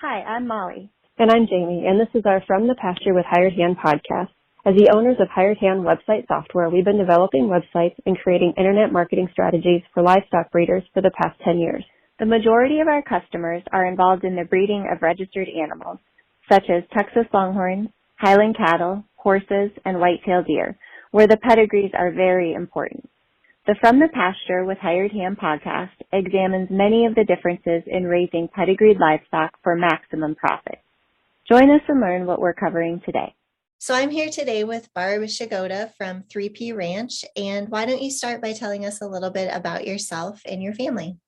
Hi, I'm Molly. And I'm Jamie, and this is our From the Pasture with Hired Hand podcast. As the owners of Hired Hand website software, we've been developing websites and creating internet marketing strategies for livestock breeders for the past 10 years. The majority of our customers are involved in the breeding of registered animals, such as Texas Longhorns, Highland cattle, horses, and white-tailed deer, where the pedigrees are very important. The From the Pasture with Hired Hand podcast examines many of the differences in raising pedigreed livestock for maximum profit. Join us and learn what we're covering today. So I'm here today with Barb Pshigoda from 3P Ranch. And why don't you start by telling us a little bit about yourself and your family?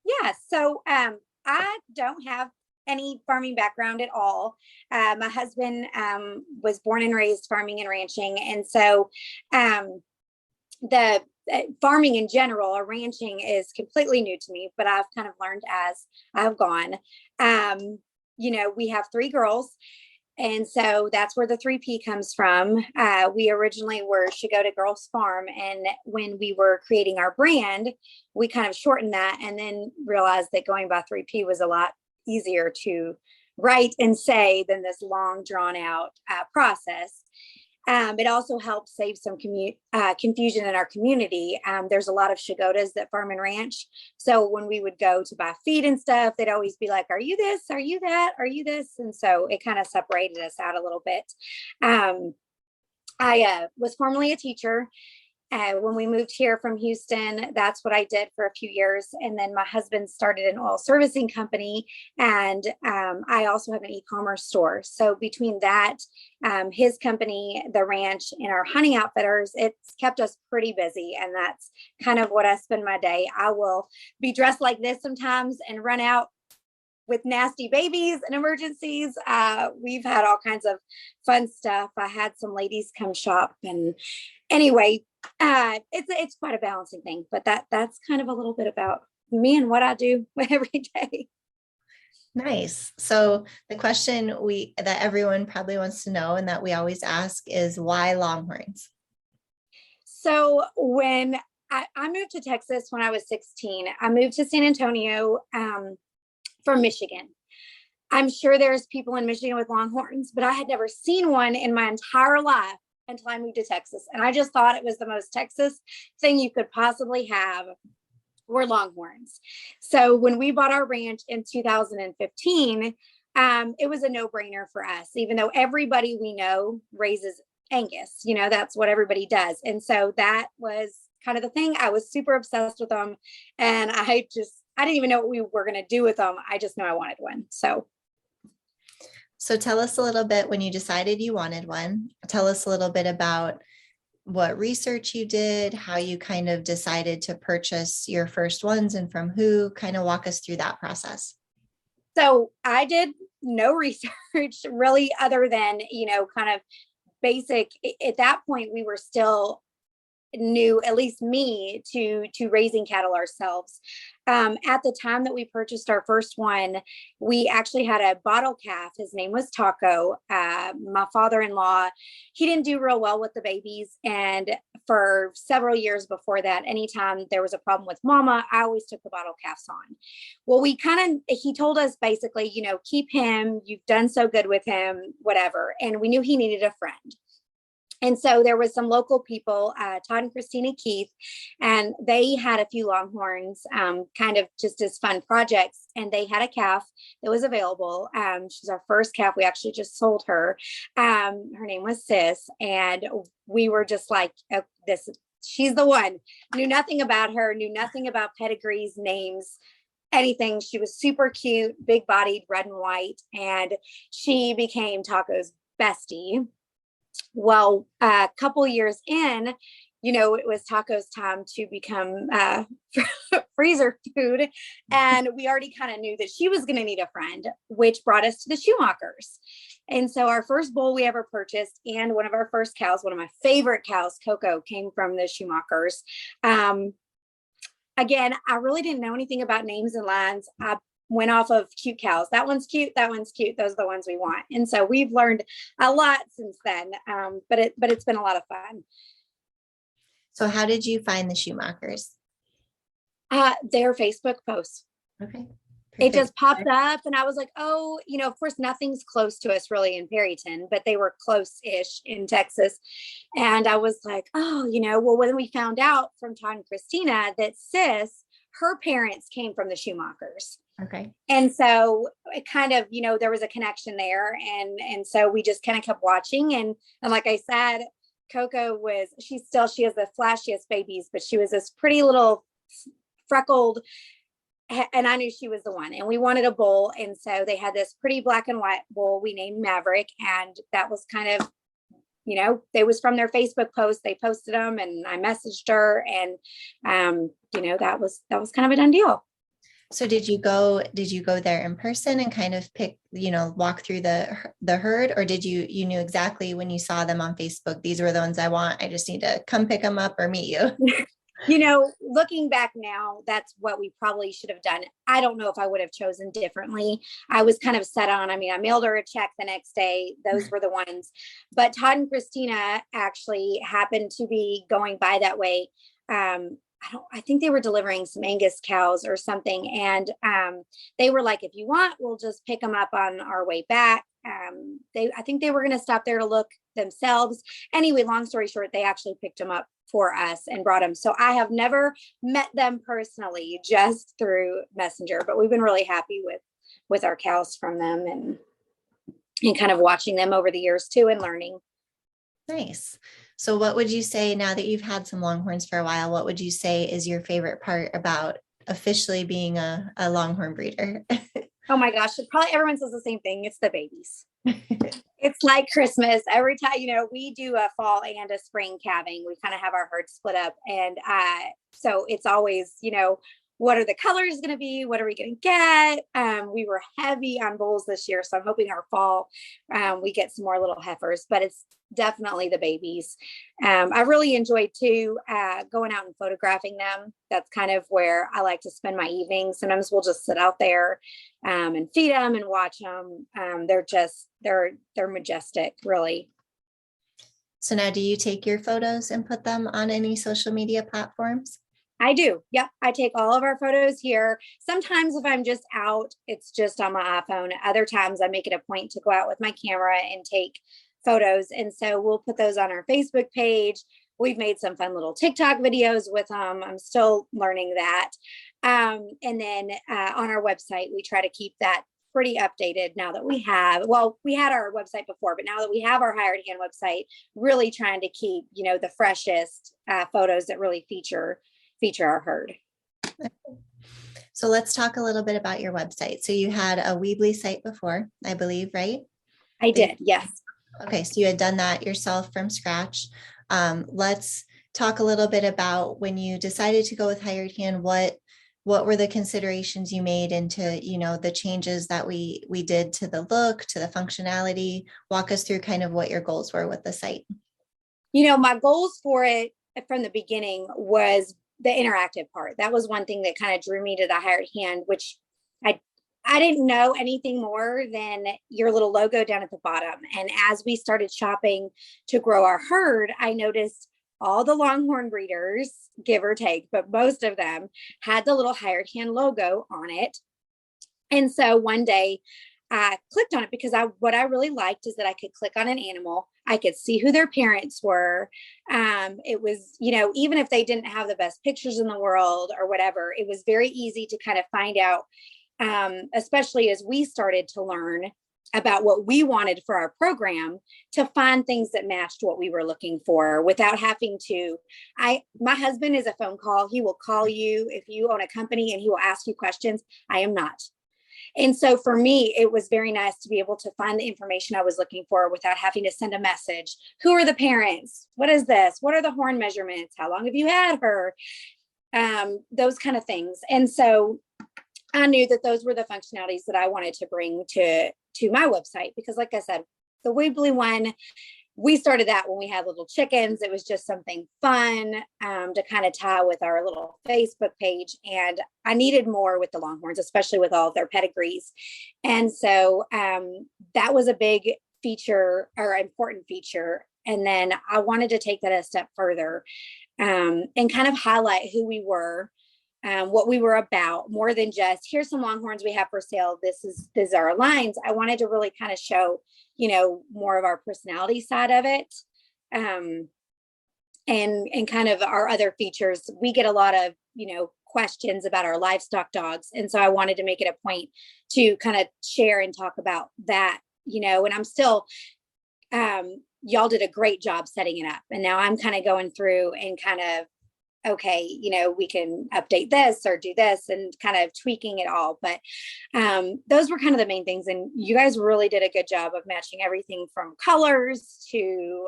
Yeah, so I don't have any farming background at all. My husband was born and raised farming and ranching. And so the farming in general or ranching is completely new to me, but I've kind of learned as I've gone. We have 3 girls. And so that's where the 3P comes from. We originally were Pshigoda Girls Farm. And when we were creating our brand, we kind of shortened that and then realized that going by 3P was a lot easier to write and say than this long drawn out process. It also helps save some confusion in our community. There's a lot of Pshigodas that farm and ranch. So when we would go to buy feed and stuff, they'd always be like, are you this? Are you that? Are you this? And so it kind of separated us out a little bit. I was formerly a teacher. When we moved here from Houston, that's what I did for a few years. And then my husband started an oil servicing company. And I also have an e-commerce store. So between that, his company, the ranch, and our hunting outfitters, it's kept us pretty busy. And that's kind of what I spend my day. I will be dressed like this sometimes and run out with nasty babies and emergencies. We've had all kinds of fun stuff. I had some ladies come shop, and anyway, it's quite a balancing thing, but that's kind of a little bit about me and what I do every day. Nice. So the question that everyone probably wants to know and that we always ask is, why Longhorns? So when I moved to Texas when I was 16, I moved to San Antonio from Michigan. I'm sure there's people in Michigan with Longhorns, but I had never seen one in my entire life until I moved to Texas. And I just thought it was the most Texas thing you could possibly have were Longhorns. So when we bought our ranch in 2015, it was a no-brainer for us, even though everybody we know raises Angus, that's what everybody does. And so that was kind of the thing. I was super obsessed with them. And I didn't even know what we were going to do with them. I just know I wanted one. So tell us a little bit, when you decided you wanted one, tell us a little bit about what research you did, how you kind of decided to purchase your first ones and from who. Kind of walk us through that process. So I did no research really, other than, kind of basic. At that point, we were still new, at least me, to raising cattle ourselves. At the time that we purchased our first one, we actually had a bottle calf. His name was Taco. My father-in-law, he didn't do real well with the babies. And for several years before that, anytime there was a problem with mama, I always took the bottle calves on. Well, he told us basically, keep him, you've done so good with him, whatever. And we knew he needed a friend. And so there was some local people, Todd and Christina Keith, and they had a few Longhorns, kind of just as fun projects. And they had a calf that was available. She's our first calf. We actually just sold her. Her name was Sis. And we were just like, oh, she's the one. Knew nothing about her, knew nothing about pedigrees, names, anything. She was super cute, big bodied, red and white. And she became Taco's bestie. Well, a couple years in, it was Taco's time to become freezer food. And we already kind of knew that she was going to need a friend, which brought us to the Schumachers. And so our first bull we ever purchased, and one of our first cows, one of my favorite cows, Coco, came from the Schumachers. Again, I really didn't know anything about names and lines. I went off of cute cows. That one's cute. That one's cute. Those are the ones we want. And so we've learned a lot since then. But it's been a lot of fun. So how did you find the Schumachers? Their Facebook posts. Okay. it just popped up, and I was like, oh, of course, nothing's close to us really in Perryton, but they were close-ish in Texas. And I was like, oh, well, when we found out from Todd and Christina that her parents came from the Schumachers. Okay. And so it kind of, there was a connection there. And so we just kind of kept watching. And like I said, Coco she has the flashiest babies, but she was this pretty little freckled, and I knew she was the one, and we wanted a bull. And so they had this pretty black and white bull we named Maverick. And that was kind of, they was from their Facebook post. They posted them, and I messaged her, and, that was kind of a done deal. So did you go there in person and kind of pick, walk through the herd, or did you knew exactly when you saw them on Facebook, these were the ones I want, I just need to come pick them up or meet you? Looking back now, that's what we probably should have done. I don't know if I would have chosen differently. I was kind of set on, I mailed her a check the next day. Those were the ones. But Todd and Christina actually happened to be going by that way. I think they were delivering some Angus cows or something. And they were like, if you want, we'll just pick them up on our way back. I think they were going to stop there to look themselves. Anyway, long story short, they actually picked them up for us and brought them. So I have never met them personally, just through Messenger, but we've been really happy with our cows from them, and kind of watching them over the years too, and learning. Nice. So what would you say, now that you've had some Longhorns for a while, what would you say is your favorite part about officially being a Longhorn breeder? Oh my gosh, probably everyone says the same thing. It's the babies. It's like Christmas. Every time, we do a fall and a spring calving. We kind of have our herd split up. And so it's always, what are the colors going to be? What are we going to get? We were heavy on bulls this year, so I'm hoping our fall we get some more little heifers, but it's definitely the babies. I really enjoyed too going out and photographing them. That's kind of where I like to spend my evenings. Sometimes we'll just sit out there and feed them and watch them. They're majestic, really. So now, do you take your photos and put them on any social media platforms? I do. Yep. I take all of our photos here. Sometimes if I'm just out, it's just on my iPhone. Other times I make it a point to go out with my camera and take photos. And so we'll put those on our Facebook page. We've made some fun little TikTok videos with them. I'm still learning that. And then on our website, we try to keep that pretty updated now that we had our website before, but now that we have our Hired Hand website, really trying to keep, the freshest photos that really feature our herd. So let's talk a little bit about your website. So you had a Weebly site before, I believe, right? I did, yes. Okay, so you had done that yourself from scratch. Let's talk a little bit about when you decided to go with Hired Hand. What were the considerations you made into, the changes that we did to the look, to the functionality? Walk us through kind of what your goals were with the site. My goals for it from the beginning was the interactive part. That was one thing that kind of drew me to the Hired Hand, which I didn't know anything more than your little logo down at the bottom. And as we started shopping to grow our herd, I noticed all the Longhorn breeders, give or take, but most of them had the little Hired Hand logo on it. And so one day I clicked on it because what I really liked is that I could click on an animal. I could see who their parents were. It was, even if they didn't have the best pictures in the world or whatever, it was very easy to kind of find out, especially as we started to learn about what we wanted for our program, to find things that matched what we were looking for without having to. My husband is a phone call. He will call you if you own a company and he will ask you questions. I am not. And so for me, it was very nice to be able to find the information I was looking for without having to send a message. Who are the parents? What is this? What are the horn measurements? How long have you had her? Those kind of things. And so I knew that those were the functionalities that I wanted to bring to my website, because like I said, the Weebly one, we started that when we had little chickens. It was just something fun to kind of tie with our little Facebook page. And I needed more with the Longhorns, especially with all of their pedigrees. And so that was a big feature, or important feature. And then I wanted to take that a step further and kind of highlight who we were what we were about, more than just here's some Longhorns we have for sale. These are our lines. I wanted to really kind of show, more of our personality side of it. And kind of our other features. We get a lot of, questions about our livestock dogs. And so I wanted to make it a point to kind of share and talk about that, and I'm still, y'all did a great job setting it up. And now I'm kind of going through and kind of, okay, we can update this or do this and kind of tweaking it all. But those were kind of the main things. And you guys really did a good job of matching everything from colors to,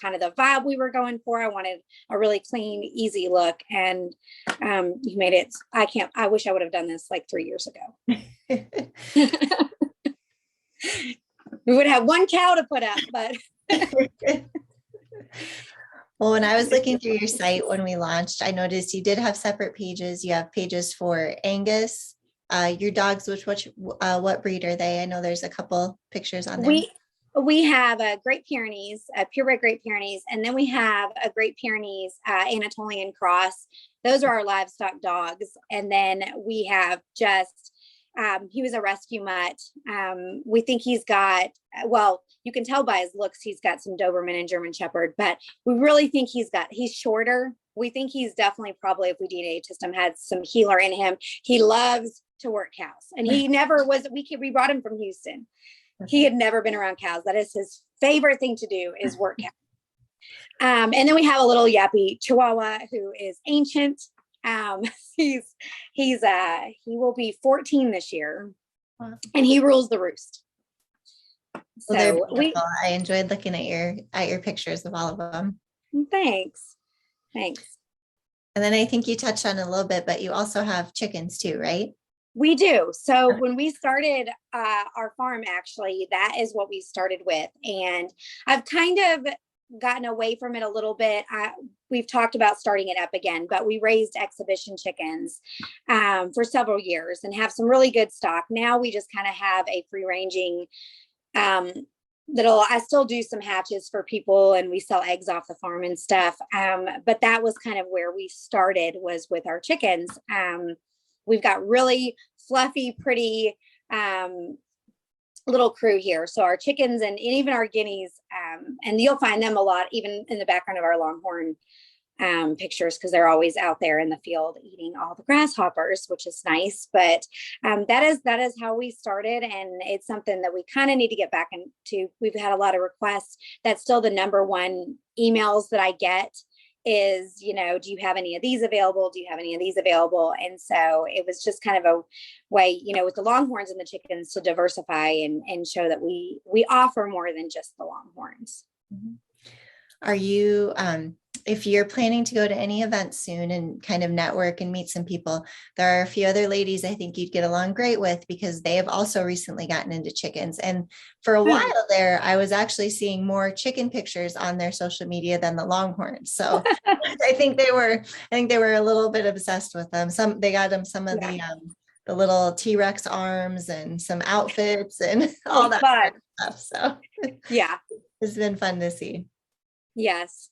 kind of the vibe we were going for. I wanted a really clean, easy look. And you made it. I wish I would have done this like 3 years ago. We would have one cow to put up, but. Well, when I was looking through your site when we launched, I noticed you did have separate pages. You have pages for Angus, your dogs, what breed are they? I know there's a couple pictures on there. We have a Great Pyrenees, a purebred Great Pyrenees, and then we have a Great Pyrenees Anatolian cross. Those are our livestock dogs. And then we have just, he was a rescue mutt. We think he's got, well, you can tell by his looks, he's got some Doberman and German Shepherd, but we really think he's shorter. We think he's definitely probably, if we DNA test him, had some healer in him. He loves to work cows, and he never was, we brought him from Houston. He had never been around cows. That is his favorite thing to do, is work cows. And then we have a little yappy Chihuahua who is ancient. He will be 14 this year. Wow. And he rules the roost. Well, I enjoyed looking at your pictures of all of them. Thanks. And then I think you touched on it a little bit, but you also have chickens too, right? We do. So when we started our farm, actually, that is what we started with. And I've kind of gotten away from it a little bit. We've talked about starting it up again, but we raised exhibition chickens for several years and have some really good stock. Now we just kind of have a free ranging I still do some hatches for people, and we sell eggs off the farm and stuff. But that was kind of where we started, was with our chickens. We've got really fluffy, pretty little crew here. So our chickens and even our guineas, and you'll find them a lot, even in the background of our Longhorn pictures, because they're always out there in the field eating all the grasshoppers, which is nice. But that is how we started, and it's something that we kind of need to get back into. We've had a lot of requests. That's still the number one emails that I get is, do you have any of these available? Do you have any of these available? And so it was just kind of a way, with the Longhorns and the chickens, to diversify and show that we offer more than just the Longhorns. Mm-hmm. Are you, if you're planning to go to any event soon and kind of network and meet some people, there are a few other ladies I think you'd get along great with, because they have also recently gotten into chickens. And for a while there, I was actually seeing more chicken pictures on their social media than the Longhorns. So I think they were a little bit obsessed with them. They got them some of the little T-Rex arms and some outfits and all that kind of stuff. So yeah, it's been fun to see. Yes.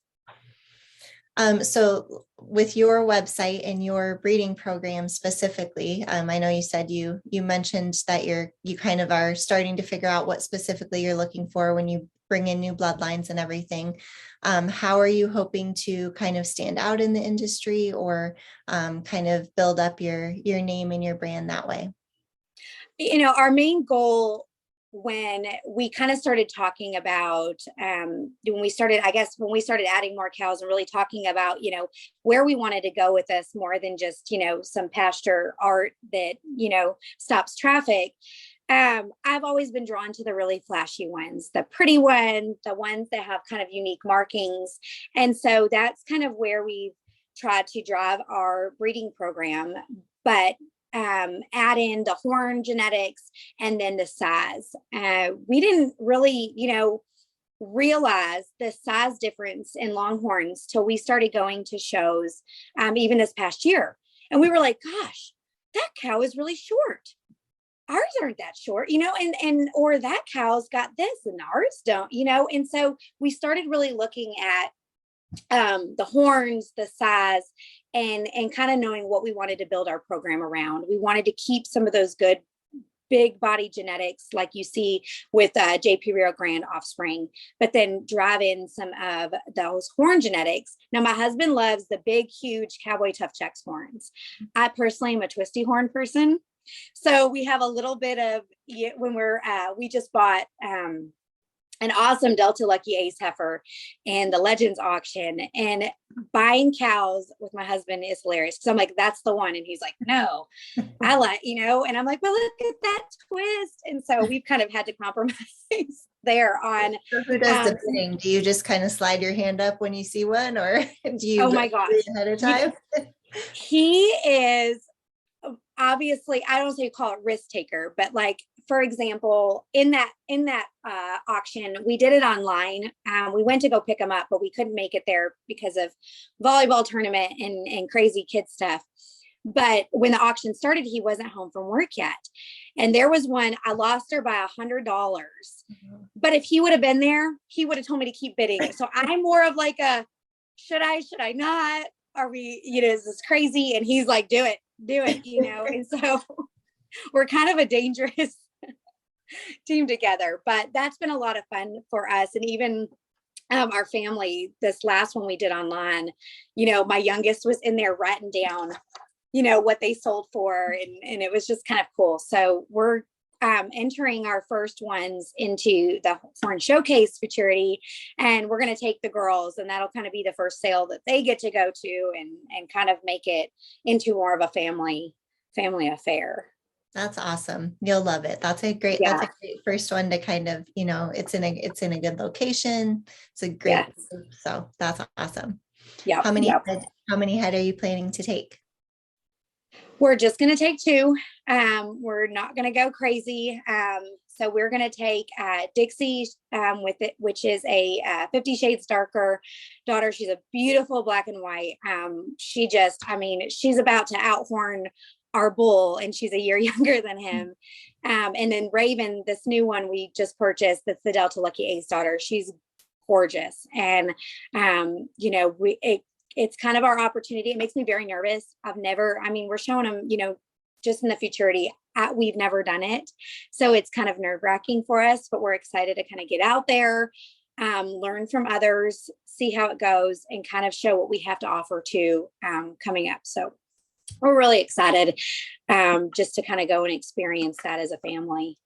So with your website and your breeding program specifically, I know you said you mentioned that you kind of are starting to figure out what specifically you're looking for when you bring in new bloodlines and everything. How are you hoping to kind of stand out in the industry, or kind of build up your name and your brand that way? Our main goal, when we kind of started talking about, when we started adding more cows and really talking about, where we wanted to go with this, more than just, some pasture art that, stops traffic. I've always been drawn to the really flashy ones, the pretty ones, the ones that have kind of unique markings. And so that's kind of where we've tried to drive our breeding program, but add in the horn genetics and then the size. We didn't really, realize the size difference in Longhorns till we started going to shows, even this past year. And we were like, gosh, that cow is really short. Ours aren't that short, or that cow's got this and ours don't, and so we started really looking at the horns, the size, and kind of knowing what we wanted to build our program around. We wanted to keep some of those good big body genetics like you see with JP Rio Grande offspring, but then drive in some of those horn genetics. Now, my husband loves the big, huge Cowboy Tough Checks horns. I personally am a twisty horn person. So we have a little bit of, when we just bought an awesome Delta Lucky Ace heifer in the Legends auction, and buying cows with my husband is hilarious. So I'm like, that's the one. And he's like, no, I like, and I'm like, well, look at that twist. And so we've kind of had to compromise there on. So who does the bidding? Do you just kind of slide your hand up when you see one, or do you? Oh my gosh. Ahead of time? He is obviously, I don't say call it risk taker, but like, for example, in that auction, we did it online. We went to go pick him up, but we couldn't make it there because of volleyball tournament and crazy kid stuff. But when the auction started, he wasn't home from work yet. And there was one, I lost her by $100. Mm-hmm. But if he would have been there, he would have told me to keep bidding. So I'm more of like a, should I not? Are we, is this crazy? And he's like, do it. And so we're kind of a dangerous team together, but that's been a lot of fun for us. And even our family, this last one we did online, my youngest was in there writing down, what they sold for. And it was just kind of cool. So we're entering our first ones into the Horn Showcase Futurity, and we're going to take the girls, and that'll kind of be the first sale that they get to go to and kind of make it into more of a family affair. That's awesome. You'll love it. That's a great first one to kind of, it's in a good location. It's a great, so that's awesome. Yeah. How many head are you planning to take? We're just going to take 2. We're not going to go crazy. So we're going to take Dixie with it, which is a 50 Shades Darker daughter. She's a beautiful black and white. She's about to outhorn our bull, and she's a year younger than him. And then Raven, this new one we just purchased, that's the Delta Lucky Ace daughter. She's gorgeous. And, it's kind of our opportunity. It makes me very nervous. We're showing them, just in the futurity, we've never done it. So it's kind of nerve wracking for us, but we're excited to kind of get out there, learn from others, see how it goes, and kind of show what we have to offer to coming up. So we're really excited just to kind of go and experience that as a family.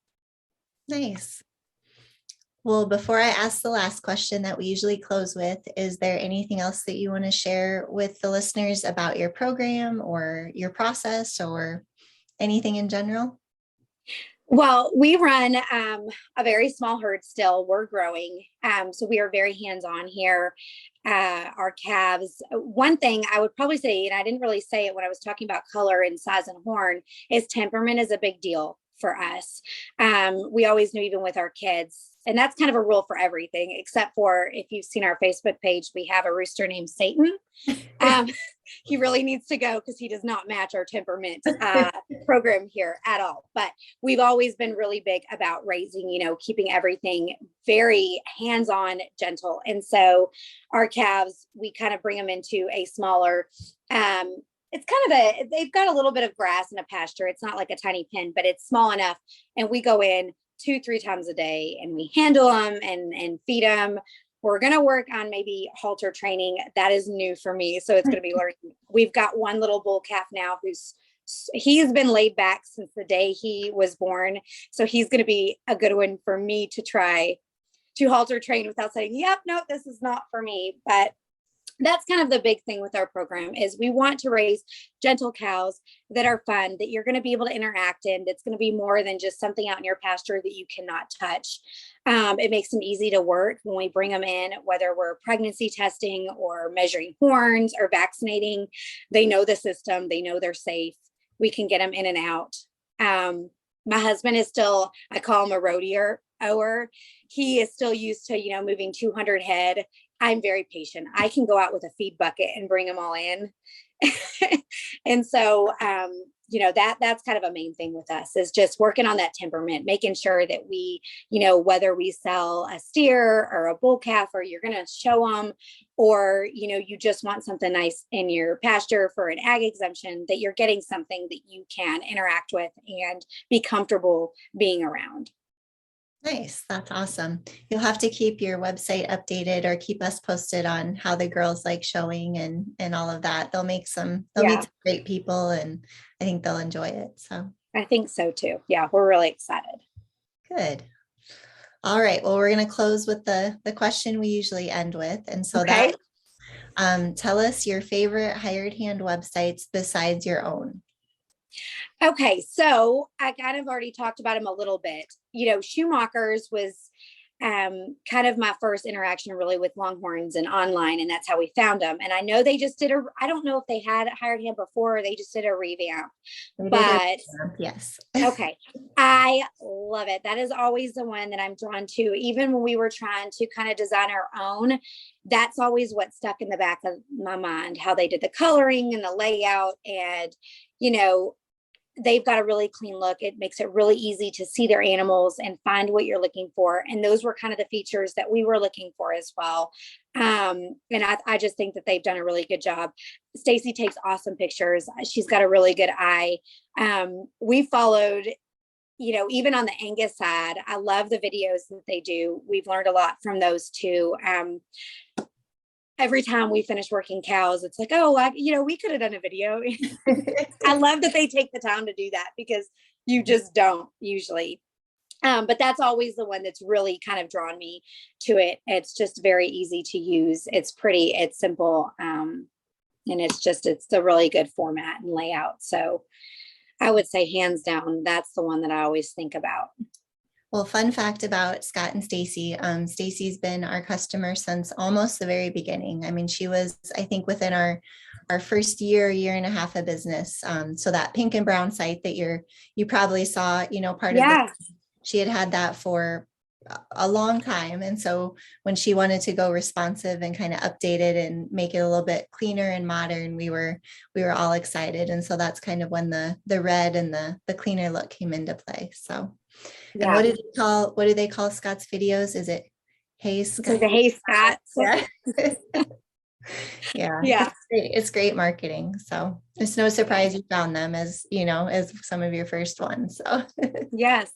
Nice. Well, before I ask the last question that we usually close with, is there anything else that you want to share with the listeners about your program or your process or anything in general? Well, we run a very small herd still. We're growing. So we are very hands-on here. Our calves, one thing I would probably say, and I didn't really say it when I was talking about color and size and horn, is temperament is a big deal for us. We always knew, even with our kids, and that's kind of a rule for everything, except for if you've seen our Facebook page, we have a rooster named Satan. He really needs to go because he does not match our temperament program here at all. But we've always been really big about raising, keeping everything very hands-on, gentle. And so our calves, we kind of bring them into a smaller, it's kind of they've got a little bit of grass and a pasture. It's not like a tiny pen, but it's small enough. And we go in 2-3 times a day and we handle them and feed them. We're going to work on maybe halter training. That is new for me. So it's going to be learning. We've got one little bull calf now he's been laid back since the day he was born. So he's going to be a good one for me to try to halter train without saying, yep, no, this is not for me. But that's kind of the big thing with our program, is we want to raise gentle cows that are fun, that you're going to be able to interact in. That's going to be more than just something out in your pasture that you cannot touch. It makes them easy to work when we bring them in, whether we're pregnancy testing or measuring horns or vaccinating. They know the system. They know they're safe. We can get them in and out. My husband is still, I call him a rodeo-oer. He is still used to, moving 200 head. I'm very patient. I can go out with a feed bucket and bring them all in. And so, that's kind of a main thing with us, is just working on that temperament, making sure that we, whether we sell a steer or a bull calf, or you're going to show them, or, you just want something nice in your pasture for an ag exemption, that you're getting something that you can interact with and be comfortable being around. Nice. That's awesome. You'll have to keep your website updated, or keep us posted on how the girls like showing and all of that. They'll meet some great people, and I think they'll enjoy it. So I think so too. Yeah, we're really excited. Good. All right. Well, we're going to close with the question we usually end with. And so Okay. tell us your favorite hired hand websites besides your own. Okay, so I kind of already talked about him a little bit. Schumacher's was kind of my first interaction really with Longhorns and online, and that's how we found them. And I know they just did I don't know if they had hired him before, or they just did a revamp. Yes. Okay, I love it. That is always the one that I'm drawn to. Even when we were trying to kind of design our own, that's always what stuck in the back of my mind, how they did the coloring and the layout. And, they've got a really clean look. It makes it really easy to see their animals and find what you're looking for. And those were kind of the features that we were looking for as well. And I just think that they've done a really good job. Stacy takes awesome pictures. She's got a really good eye. We followed, even on the Angus side, I love the videos that they do. We've learned a lot from those two. Every time we finish working cows, it's like, we could have done a video. I love that they take the time to do that, because you just don't usually. But that's always the one that's really kind of drawn me to it. It's just very easy to use. It's pretty, it's simple. And it's a really good format and layout. So I would say hands down, that's the one that I always think about. Well, fun fact about Scott and Stacy. Stacy's been our customer since almost the very beginning. I mean, she was, I think, within our first year and a half of business. So that pink and brown site that you probably saw, part of she had that for a long time. And so when she wanted to go responsive and kind of update it and make it a little bit cleaner and modern, we were all excited. And so that's kind of when the red and the cleaner look came into play. So. And what do they call Scott's videos? Is it Hey Scott? The Hey Scott. Yeah. Yeah. It's great marketing. So it's no surprise you found them as some of your first ones. So yes.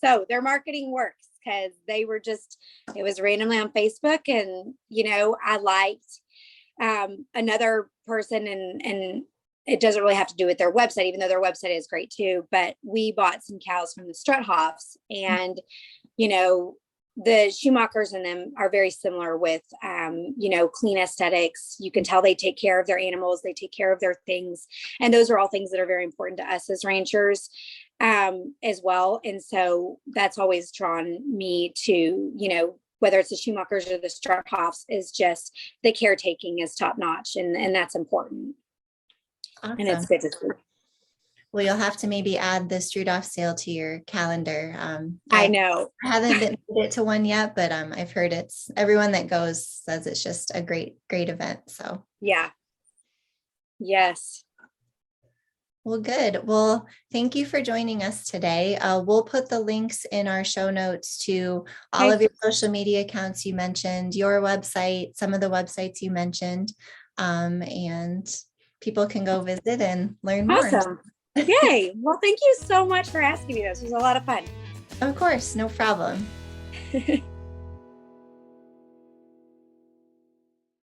So their marketing works, because it was randomly on Facebook, and I liked another person, and it doesn't really have to do with their website, even though their website is great too. But we bought some cows from the Struthofs, and, the Schumachers and them are very similar with, clean aesthetics. You can tell they take care of their animals. They take care of their things. And those are all things that are very important to us as ranchers, as well. And so that's always drawn me to, whether it's the Schumachers or the Struthofs, is just the caretaking is top notch. And that's important. Awesome. And it's good to see. Well, you'll have to maybe add the Strudolf sale to your calendar. I know. I haven't been to one yet, but I've heard everyone that goes says it's just a great event. So yeah. Yes. Well, good. Well, thank you for joining us today. We'll put the links in our show notes to all of your social media accounts you mentioned, your website, some of the websites you mentioned, and people can go visit and learn more. Awesome. Yay. Well, thank you so much for asking me this. It was a lot of fun. Of course, no problem.